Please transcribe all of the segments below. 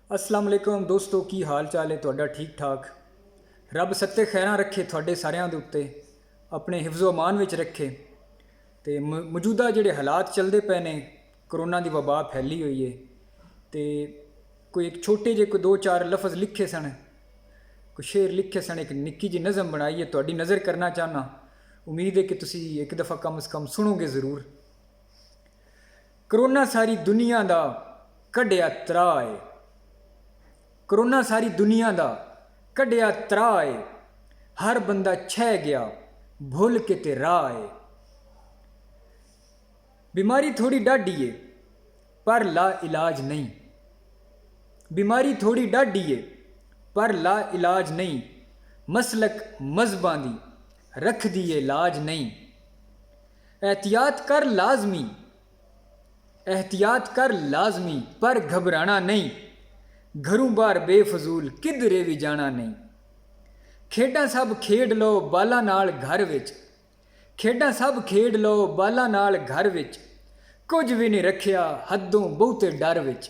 अस्सलाम वालेकुम दोस्तों, की हाल चाल है तुहाडा? ठीक ठाक। रब सत्ते खैरां रखे तुहाडे सारिਆਂ ਦੇ ਉੱਤੇ, ਆਪਣੇ ਹਿਫਜ਼ੋ ਅਮਾਨ ਵਿੱਚ ਰੱਖੇ। ਤੇ ਮੌਜੂਦਾ ਜਿਹੜੇ ਹਾਲਾਤ ਚੱਲਦੇ ਪਏ ਨੇ, ਕਰੋਨਾ ਦੀ ਵਬਾ ਫੈਲੀ ਹੋਈ ਹੈ। ਤੇ ਕੋਈ ਇੱਕ ਛੋਟੇ ਜਿਹੇ ਕੋਈ 2-4 ਲਫ਼ਜ਼ ਲਿਖੇ ਸਨ, ਕੋਈ ਸ਼ੇਰ ਲਿਖੇ ਸਨ, ਇੱਕ ਨਿੱਕੀ ਜਿਹੀ ਨਜ਼ਮ ਬਣਾਈ ਹੈ, ਤੁਹਾਡੀ ਨਜ਼ਰ ਕਰਨਾ ਚਾਹਨਾ। ਉਮੀਦ ਹੈ ਕਿ ਤੁਸੀਂ ਇੱਕ ਦਫਾ ਕਮ ਸੇ ਕਮ ਸੁਣੋਗੇ ਜ਼ਰੂਰ। ਕਰੋਨਾ ਸਾਰੀ ਦੁਨੀਆ ਦਾ ਕੱਢਿਆ ਤਰਾਹ ਹੈ, ਕਰੋਨਾ ਸਾਰੀ ਦੁਨੀਆ ਦਾ ਕੱਢਿਆ ਤਰਾਹ ਹੈ, ਹਰ ਬੰਦਾ ਛਹਿ ਗਿਆ ਭੁੱਲ ਕੇ ਤੇ ਰਾਹ ਹੈ। बीमारी थोड़ी डाढ़ी है पर ला इलाज नहीं, बीमारी थोड़ी डाढ़ी है पर ला इलाज नहीं, मसलक मजहबां दी रख दी है लाज नहीं। एहतियात कर लाजमी, एहतियात कर लाजमी पर घबराना नहीं, घरों बाहर बेफजूल किधरे भी जाना नहीं। खेडां सब खेड लो बालां नाल घर विच, खेडां सब खेड लो बालां नाल घर विच, कुछ भी नहीं रखिया हदों बहुते डर विच।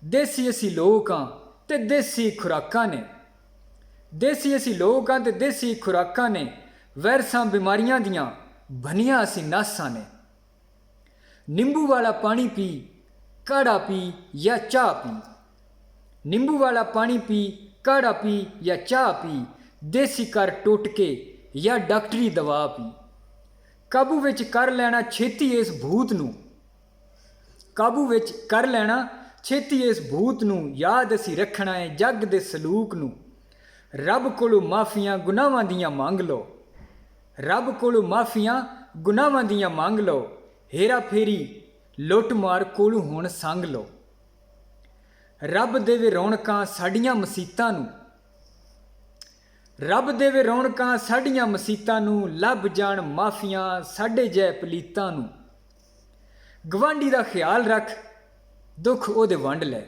देसी असी लोग हाँ ते देसी खुराकां ने, देसी असी लोग हाँ ते देसी खुराकां ने, वायरसां बीमारियां दियां भनियां असी नासां ने। नींबू वाला पानी पी, काढ़ा पी या चाह पी, नींबू वाला पानी पी, काढ़ा पी या चाह पी, देसी कर टोटके या डॉक्टरी दवा पी। काबू विच कर लेना छेती इस भूत नूं, काबू विच कर लेना छेती इस भूत नूं, याद असी रखना है जग दे सलूक नूं। रब कोलों माफियां गुनाहां दियां मंग लो, रब कोलों माफियां गुनाहां दियां मंग लो, हेरा फेरी लुट मार कोलों हुण संग लो। रब देवे रौनकां साडियां मसीतां नूं, रब देवे रौनकां साडियां मसीतां नूं, लभ जाण माफियां साडे जै पलीतां नूं। गवांढी दा ख्याल रख दुख ओहदे वंड लै,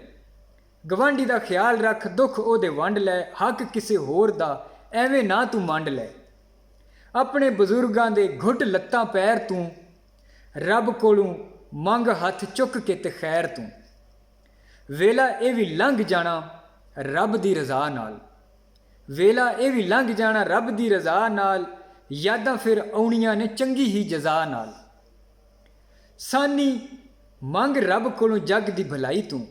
गवांढी दा ख्याल रख दुख ओहदे वंड लै, हक किसे होर दा एवें ना तू मंड लै। अपने बजुर्गां दे घुट लत्तां पैर तूं, रब कोलों मंग हथ चुक के ते खैर तूं। वेला ये भी लंघ जाना रब दी रज़ा नाल, वेला ये भी लंघ जाना रब दी रज़ा नाल, यादां फिर आउणियां ने चंगी ही जज़ा नाल। सानी मंग रब कोलों जग दी भलाई तूं,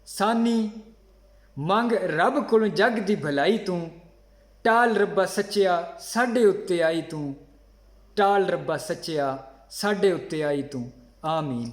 सानी मंग रब कोलों जग दी भलाई तूं, टाल रब्बा सच्चिया साडे उत्ते आई तूं, टाल रब्बा सच्चिया साडे उत्ते आई तूं। आमीन।